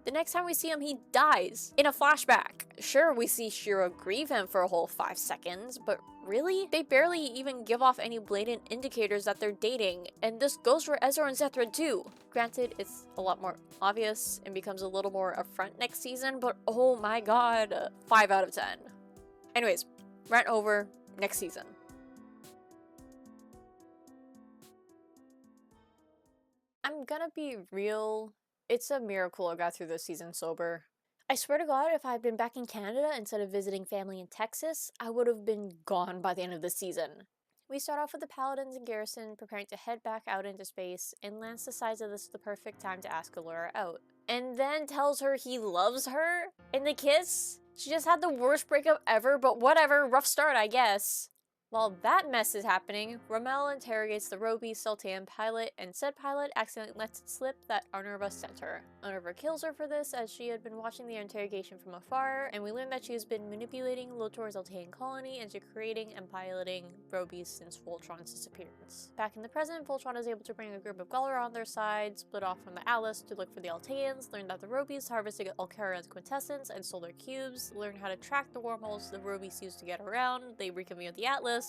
the next time we see him, he dies in a flashback. Sure, we see Shiro grieve him for a whole 5 seconds, but really? They barely even give off any blatant indicators that they're dating, and this goes for Ezra and Zethra too. Granted, it's a lot more obvious and becomes a little more upfront next season, but oh my god, 5 out of 10. Anyways, rant over, next season. I'm gonna be real. It's a miracle I got through this season sober. I swear to God, if I had been back in Canada instead of visiting family in Texas, I would have been gone by the end of the season. We start off with the Paladins and Garrison preparing to head back out into space, and Lance decides that this is the perfect time to ask Allura out. And then tells her he loves her in the kiss? She just had the worst breakup ever, but whatever, rough start I guess. While that mess is happening, Rommel interrogates the Roby Sultan pilot, and said pilot accidentally lets it slip that Unnerva sent her. Unnerva kills her for this, as she had been watching the interrogation from afar, and we learn that she has been manipulating Lotor's Altean colony into creating and piloting Robys since Voltron's disappearance. Back in the present, Voltron is able to bring a group of Galra on their side, split off from the Atlas to look for the Alteans, learn that the Robys harvested Alcarian's quintessence and stole their cubes, learn how to track the wormholes the Robys use to get around, they reconvene with the Atlas,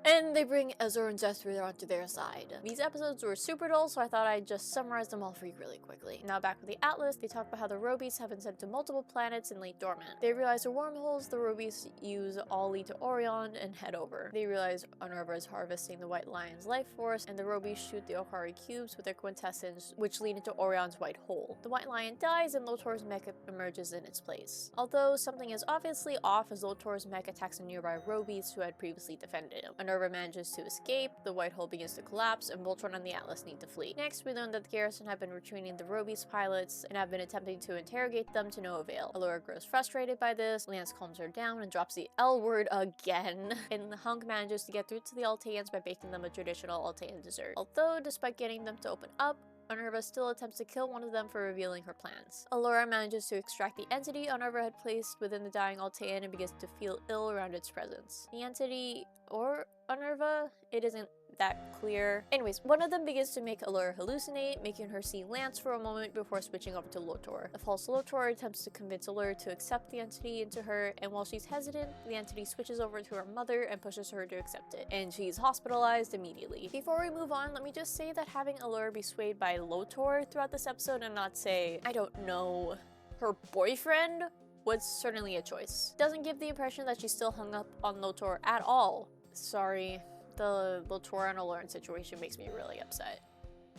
and they bring Ezra and Zethra onto their side. These episodes were super dull, so I thought I'd just summarize them all for you really quickly. Now back with the Atlas, they talk about how the Robys have been sent to multiple planets and laid dormant. They realize the wormholes the Robys use all lead to Orion and head over. They realize Unnerva is harvesting the White Lion's life force, and the Robys shoot the Okari cubes with their quintessence, which lead into Orion's white hole. The White Lion dies, and Lotor's mech emerges in its place. Although something is obviously off as Lotor's mech attacks a nearby Robys who had previously defended him. Unnerva manages to escape, the white hole begins to collapse, and Voltron and the Atlas need to flee. Next, we learn that the Garrison have been retraining the Robys pilots and have been attempting to interrogate them to no avail. Allura grows frustrated by this, Lance calms her down and drops the L word again, and the Hunk manages to get through to the Alteans by baking them a traditional Altean dessert. Although, despite getting them to open up, Unnerva still attempts to kill one of them for revealing her plans. Allura manages to extract the entity Unnerva had placed within the dying Altean and begins to feel ill around its presence. The entity, or Unnerva, it isn't that clear. Anyways, one of them begins to make Allura hallucinate, making her see Lance for a moment before switching over to Lotor. The false Lotor attempts to convince Allura to accept the entity into her, and while she's hesitant, the entity switches over to her mother and pushes her to accept it, and she's hospitalized immediately. Before we move on, let me just say that having Allura be swayed by Lotor throughout this episode and not say, I don't know, her boyfriend was certainly a choice. Doesn't give the impression that she's still hung up on Lotor at all. Sorry. The Lotor and Allura situation makes me really upset.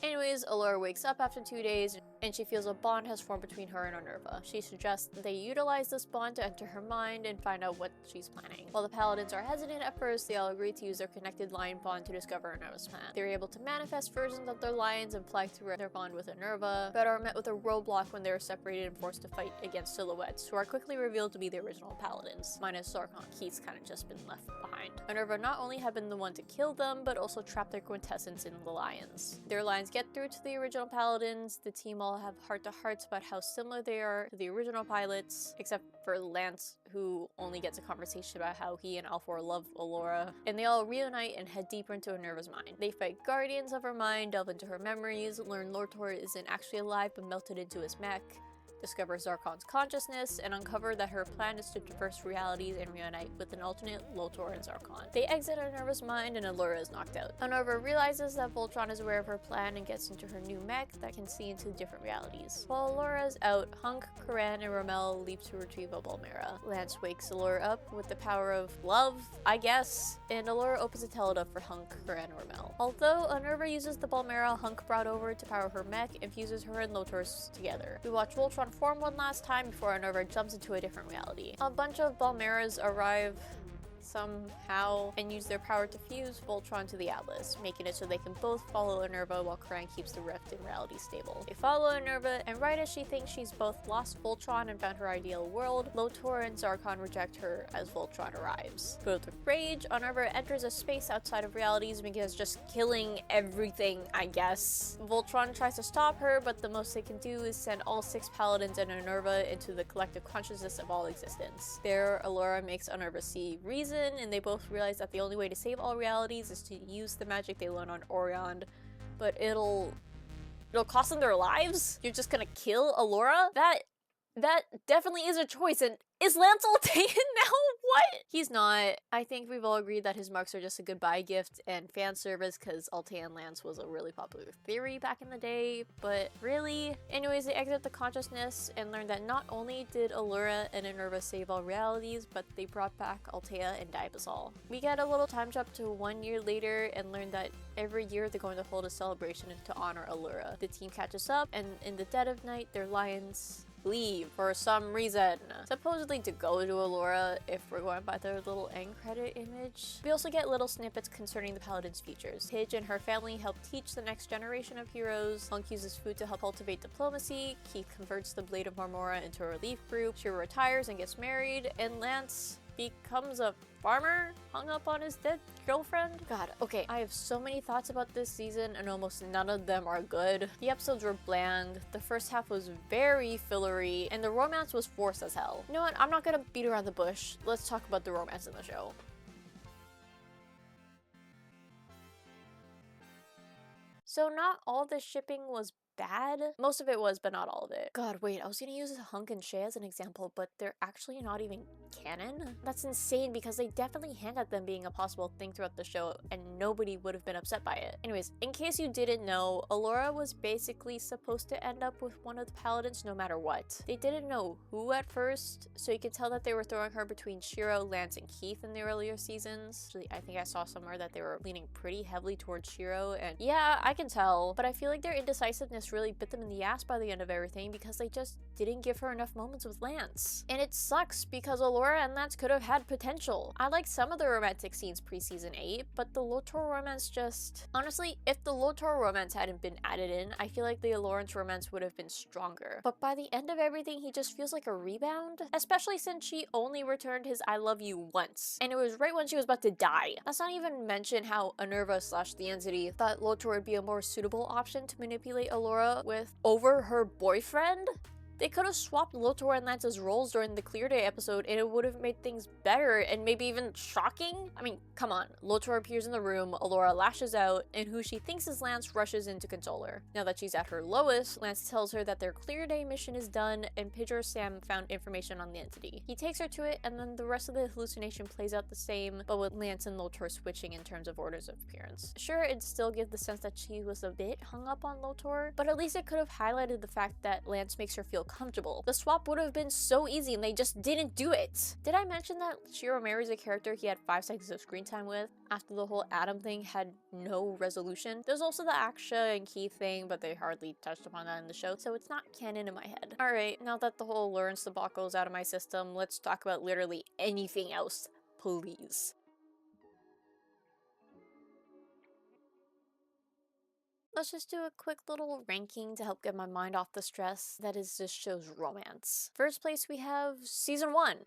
Anyways, Allura wakes up after 2 days, and she feels a bond has formed between her and Unnerva. She suggests they utilize this bond to enter her mind and find out what she's planning. While the Paladins are hesitant at first, they all agree to use their connected lion bond to discover Unnerva's plan. They're able to manifest versions of their lions and fly through their bond with Unnerva, but are met with a roadblock when they are separated and forced to fight against silhouettes, who are quickly revealed to be the original Paladins, minus Sarkon. He's kind of just been left behind. Unnerva not only had been the one to kill them, but also trapped their quintessence in the lions. Their lions get through to the original Paladins. The team all have heart-to-hearts about how similar they are to the original pilots, except for Lance, who only gets a conversation about how he and Alfor love Allura, and they all reunite and head deeper into Unnerva's mind. They fight guardians of her mind, delve into her memories, learn Lotor isn't actually alive but melted into his mech, discover Zarkon's consciousness, and uncover that her plan is to traverse realities and reunite with an alternate Lotor and Zarkon. They exit Unnerva's mind and Allura is knocked out. Unnerva realizes that Voltron is aware of her plan and gets into her new mech that can see into different realities. While Allura is out, Hunk, Karan, and Rommel leap to retrieve a Balmera. Lance wakes Allura up with the power of love, I guess, and Allura opens a teleduff for Hunk, Karan, and Rommel. Although Unnerva uses the Balmera Hunk brought over to power her mech and fuses her and Lotor's together. We watch Voltron form one last time before Unnerva jumps into a different reality. A bunch of Balmeras arrive somehow and use their power to fuse Voltron to the Atlas, making it so they can both follow Unnerva while Karan keeps the rift in reality stable. They follow Unnerva, and right as she thinks she's both lost Voltron and found her ideal world, Lotor and Zarkon reject her as Voltron arrives. Filled with rage, Unnerva enters a space outside of realities and begins just killing everything, I guess. Voltron tries to stop her, but the most they can do is send all 6 paladins and Unnerva into the collective consciousness of all existence. There, Allura makes Unnerva see reason, and they both realize that the only way to save all realities is to use the magic they learn on Orion, but it'll cost them their lives? You're just gonna kill Allura? That definitely is a choice, and is Lance Altean now? What? He's not. I think we've all agreed that his marks are just a goodbye gift and fan service because Altean Lance was a really popular theory back in the day, but really? Anyways, they exit the consciousness and learn that not only did Allura and Unnerva save all realities, but they brought back Altea and Diabasol. We get a little time jump to 1 year later and learn that every year they're going to hold a celebration to honor Allura. The team catches up, and in the dead of night, their lions leave for some reason. Supposedly to go to Allura, if we're going by their little end credit image. We also get little snippets concerning the Paladin's futures. Pidge and her family help teach the next generation of heroes. Hunk uses food to help cultivate diplomacy. Keith converts the Blade of Marmora into a relief group. Shiro retires and gets married. And Lance becomes a farmer hung up on his dead girlfriend. God, okay, I have so many thoughts about this season and almost none of them are good. The episodes were bland, the first half was very fillery, and the romance was forced as hell. You know what, I'm not gonna beat around the bush. Let's talk about the romance in the show. So not all the shipping was bad. Most of it was, but not all of it. God, wait, I was gonna use Hunk and Shay as an example, but they're actually not even canon? That's insane because they definitely hint at them being a possible thing throughout the show and nobody would have been upset by it. Anyways, in case you didn't know, Allura was basically supposed to end up with one of the paladins no matter what. They didn't know who at first, so you can tell that they were throwing her between Shiro, Lance, and Keith in the earlier seasons. Actually, I think I saw somewhere that they were leaning pretty heavily towards Shiro, and yeah, I can tell, but I feel like their indecisiveness really bit them in the ass by the end of everything because they just didn't give her enough moments with Lance. And it sucks because Allura and Lance could have had potential. I like some of the romantic scenes pre-season 8, but the Lotor romance just... Honestly, if the Lotor romance hadn't been added in, I feel like the Allurance romance would have been stronger. But by the end of everything, he just feels like a rebound, especially since she only returned his I love you once. And it was right when she was about to die. Let's not even mention how Unnerva / the Entity thought Lotor would be a more suitable option to manipulate Allura with over her boyfriend? They could have swapped Lotor and Lance's roles during the Clear Day episode and it would have made things better and maybe even shocking. I mean, come on. Lotor appears in the room, Allura lashes out, and who she thinks is Lance rushes in to console her. Now that she's at her lowest, Lance tells her that their Clear Day mission is done and Pidge or Sam found information on the Entity. He takes her to it and then the rest of the hallucination plays out the same, but with Lance and Lotor switching in terms of orders of appearance. Sure, it'd still give the sense that she was a bit hung up on Lotor, but at least it could have highlighted the fact that Lance makes her feel comfortable. The swap would have been so easy and they just didn't do it. Did I mention that Shiro marries a character he had 5 seconds of screen time with after the whole Adam thing had no resolution? There's also the Aksha and Keith thing, but they hardly touched upon that in the show, so it's not canon in my head. Alright, now that the whole Lawrence debacle is out of my system, let's talk about literally anything else, please. Let's just do a quick little ranking to help get my mind off the stress that is this show's romance. First place we have Season 1.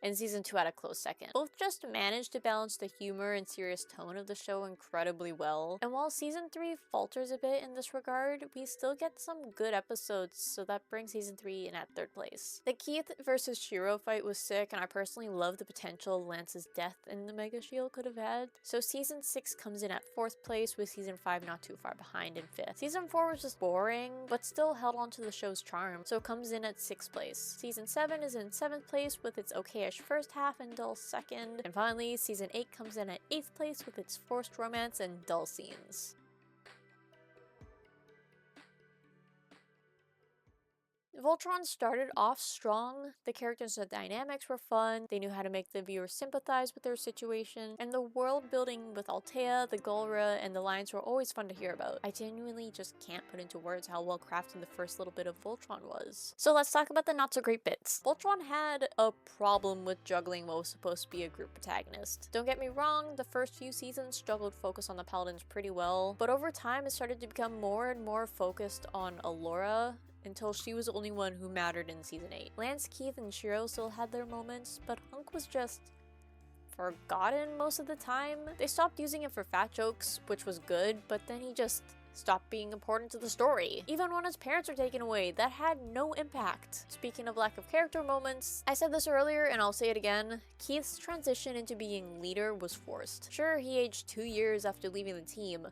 and season 2 had a close second. Both just managed to balance the humor and serious tone of the show incredibly well, and while season 3 falters a bit in this regard, we still get some good episodes, so that brings season 3 in at 3rd place. The Keith versus Shiro fight was sick, and I personally love the potential Lance's death in the Mega Shield could have had, so season 6 comes in at 4th place, with season 5 not too far behind in 5th. Season 4 was just boring, but still held on to the show's charm, so it comes in at 6th place. Season 7 is in 7th place with its okayish first half and dull second. And finally, season 8 comes in at 8th place with its forced romance and dull scenes. Voltron started off strong, the characters and dynamics were fun, they knew how to make the viewer sympathize with their situation, and the world building with Altea, the Galra, and the Lions were always fun to hear about. I genuinely just can't put into words how well crafted the first little bit of Voltron was. So let's talk about the not so great bits. Voltron had a problem with juggling what was supposed to be a group protagonist. Don't get me wrong, the first few seasons juggled focus on the Paladins pretty well, but over time it started to become more and more focused on Allura, until she was the only one who mattered in season 8. Lance, Keith, and Shiro still had their moments, but Hunk was just forgotten most of the time. They stopped using him for fat jokes, which was good, but then he just stopped being important to the story. Even when his parents were taken away, that had no impact. Speaking of lack of character moments, I said this earlier and I'll say it again, Keith's transition into being leader was forced. Sure, he aged 2 years after leaving the team,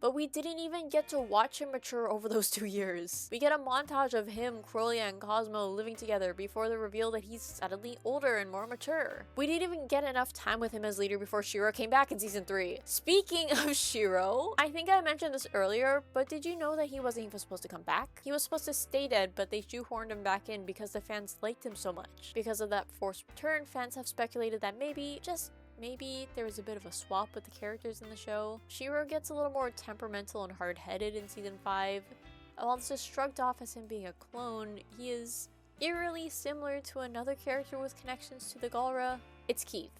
but we didn't even get to watch him mature over those 2 years. We get a montage of him, Crolia, and Cosmo living together before the reveal that he's suddenly older and more mature. We didn't even get enough time with him as leader before Shiro came back in season 3. Speaking of Shiro, I think I mentioned this earlier, but did you know that he wasn't even supposed to come back? He was supposed to stay dead, but they shoehorned him back in because the fans liked him so much. Because of that forced return, fans have speculated that maybe, just maybe, there was a bit of a swap with the characters in the show. Shiro gets a little more temperamental and hard-headed in season 5. While this is shrugged off as him being a clone, he is eerily similar to another character with connections to the Galra. It's Keith.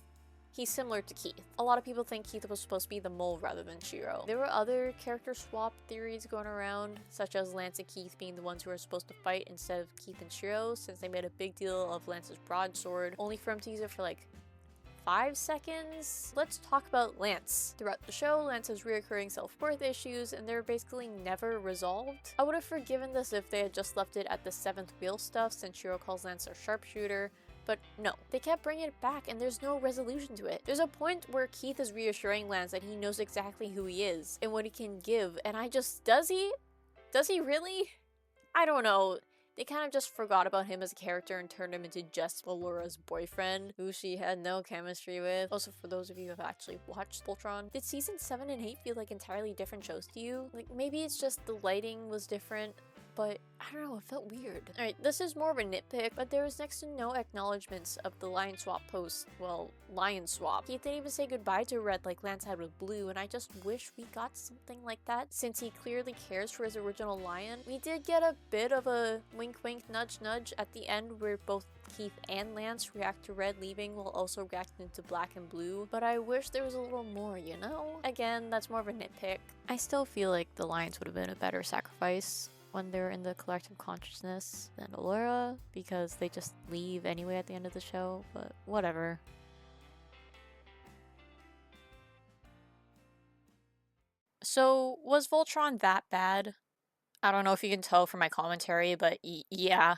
He's similar to Keith. A lot of people think Keith was supposed to be the mole rather than Shiro. There were other character swap theories going around, such as Lance and Keith being the ones who were supposed to fight instead of Keith and Shiro, since they made a big deal of Lance's broadsword, only for him to use it for like 5 seconds. Let's talk about Lance. Throughout the show, Lance has reoccurring self-worth issues, and they're basically never resolved. I would have forgiven this if they had just left it at the 7th wheel stuff, since Shiro calls Lance a sharpshooter. But no, they kept bringing it back and there's no resolution to it. There's a point where Keith is reassuring Lance that he knows exactly who he is and what he can give, and I just, does he? Does he really? I don't know. They kind of just forgot about him as a character and turned him into just Allura's boyfriend, who she had no chemistry with. Also, for those of you who have actually watched Voltron, did season 7 and 8 feel like entirely different shows to you? Like, maybe it's just the lighting was different, but I don't know, it felt weird. Alright, this is more of a nitpick, but there was next to no acknowledgements of the Lion Swap post. Well, Lion Swap. He didn't even say goodbye to Red like Lance had with Blue, and I just wish we got something like that, since he clearly cares for his original lion. We did get a bit of a wink wink nudge nudge at the end where both Keith and Lance react to Red leaving while also reacting to Black and Blue, but I wish there was a little more, you know? Again, that's more of a nitpick. I still feel like the Lions would have been a better sacrifice when they're in the collective consciousness than Allura, because they just leave anyway at the end of the show, but whatever. So, was Voltron that bad? I don't know if you can tell from my commentary, but yeah.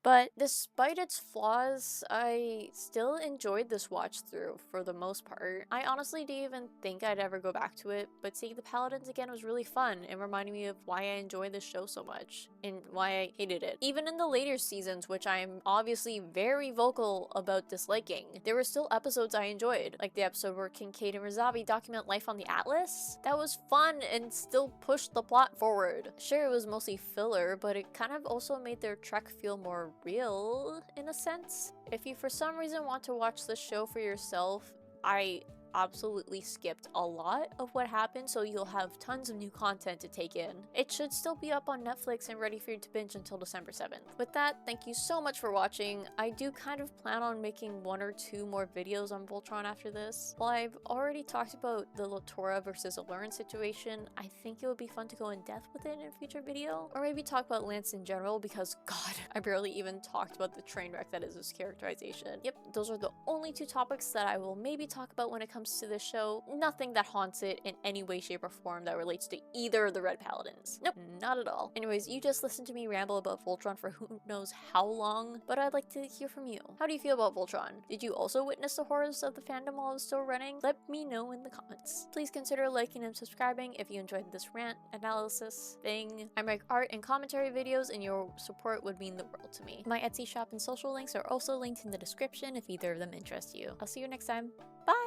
But despite its flaws, I still enjoyed this watch through for the most part. I honestly didn't even think I'd ever go back to it, but seeing the Paladins again was really fun and reminded me of why I enjoyed this show so much and why I hated it. Even in the later seasons, which I'm obviously very vocal about disliking, there were still episodes I enjoyed, like the episode where Kincaid and Rizabi document life on the Atlas. That was fun and still pushed the plot forward. Sure, it was mostly filler, but it kind of also made their trek feel more real in a sense. If you for some reason want to watch this show for yourself, I absolutely skipped a lot of what happened, so you'll have tons of new content to take in. It should still be up on Netflix and ready for you to binge until December 7th. With that, thank you so much for watching. I do kind of plan on making 1 or 2 more videos on Voltron after this. While I've already talked about the Latora versus Allurn situation, I think it would be fun to go in depth with it in a future video, or maybe talk about Lance in general, because god, I barely even talked about the train wreck that is his characterization. Yep, those are the only 2 topics that I will maybe talk about when it comes to this show. Nothing that haunts it in any way, shape, or form that relates to either of the Red Paladins. Nope, not at all. Anyways, you just listened to me ramble about Voltron for who knows how long, but I'd like to hear from you. How do you feel about Voltron? Did you also witness the horrors of the fandom while it was still running? Let me know in the comments. Please consider liking and subscribing if you enjoyed this rant analysis thing. I make art and commentary videos, and your support would mean the world to me. My Etsy shop and social links are also linked in the description if either of them interest you. I'll see you next time. Bye!